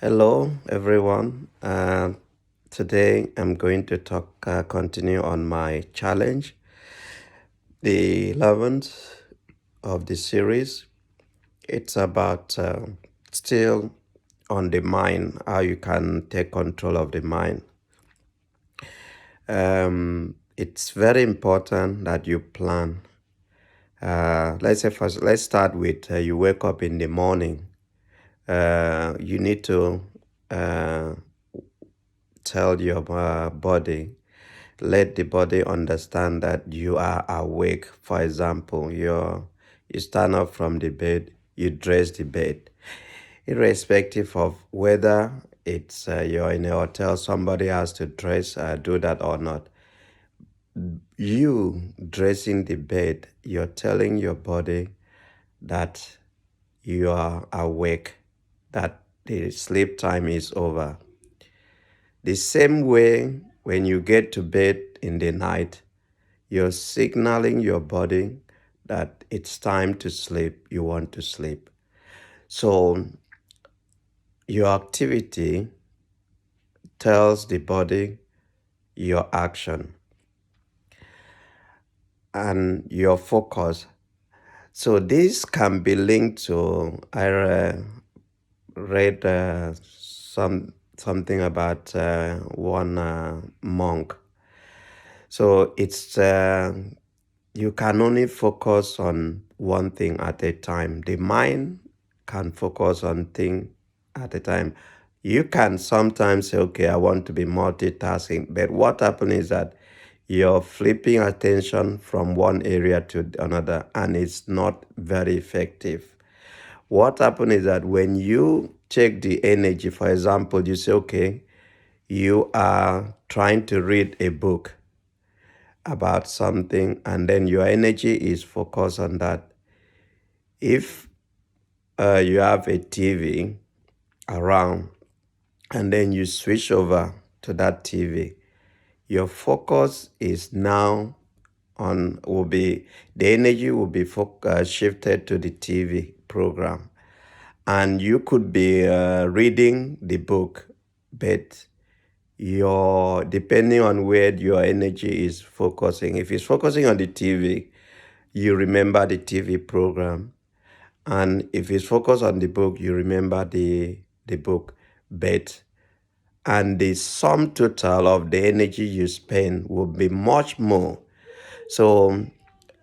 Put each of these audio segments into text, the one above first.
Hello, everyone. Today I'm going to continue on my challenge, the 11th of the series. It's about still on the mind, how you can take control of the mind. It's very important that you plan. Let's say first, let's start with you wake up in the morning. You need to uh, tell your body, let the body understand that you are awake. For example, you stand up from the bed, you dress the bed, irrespective of whether it's you're in a hotel, somebody has to do that or not. You dressing the bed, you're telling your body that you are awake, that the sleep time is over. The same way, when you get to bed in the night, you're signaling your body that it's time to sleep, you want to sleep. So your activity tells the body your action and your focus. So this can be linked to, read something about one monk. So it's you can only focus on one thing at a time. The mind can focus on thing at a time. You can sometimes say, okay, I want to be multitasking, but what happens is that you're flipping attention from one area to another, and it's not very effective. What happens is that when you check the energy, for example, you say, okay, you are trying to read a book about something, and then your energy is focused on that. If you have a TV around and then you switch over to that TV, your focus is now on, will be, the energy will be shifted to the TV program. And you could be reading the book, but your, depending on where your energy is focusing, if it's focusing on the TV, you remember the TV program. And if it's focused on the book, you remember the book. But and the sum total of the energy you spend will be much more. So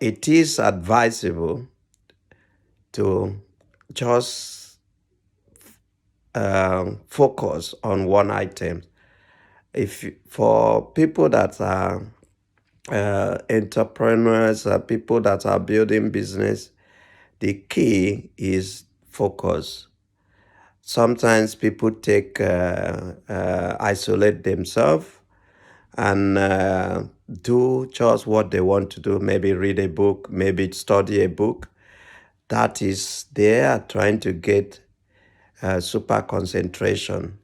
it is advisable to just focus on one item. If for people that are entrepreneurs, people that are building business, the key is focus. Sometimes people isolate themselves and do just what they want to do, maybe read a book, maybe study a book. That is, they are trying to get super concentration.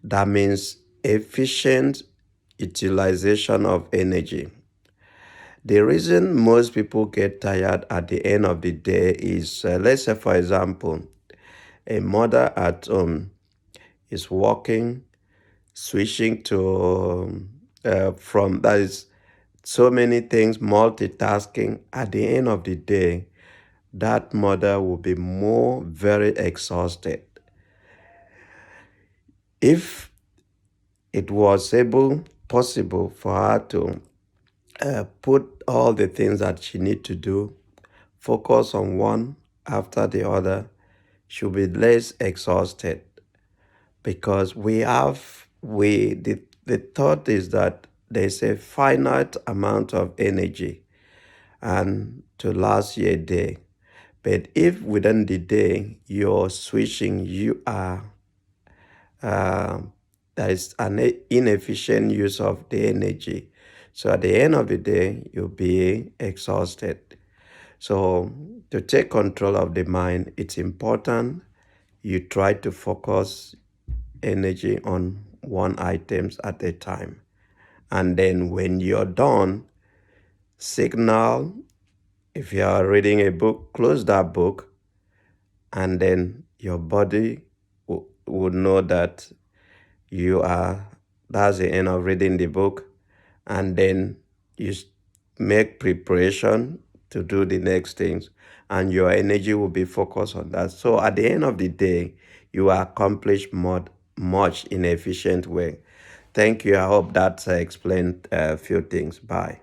That means efficient utilization of energy. The reason most people get tired at the end of the day is, let's say, for example, a mother at home is working, switching to from, that is, so many things, multitasking. At the end of the day, that mother will be more very exhausted. If it was possible for her to put all the things that she need to do, focus on one after the other, she'll be less exhausted. Because the thought is that there's a finite amount of energy and to last you a day. But if within the day you're switching, you are there is an inefficient use of the energy. So at the end of the day, you'll be exhausted. So to take control of the mind, it's important you try to focus energy on one items at a time. And then when you're done, signal, if you are reading a book, close that book, and then your body would know that you are, that's the end of reading the book, and then you make preparation to do the next things, and your energy will be focused on that. So at the end of the day, you accomplish much in an efficient way. Thank you. I hope that explained a few things. Bye.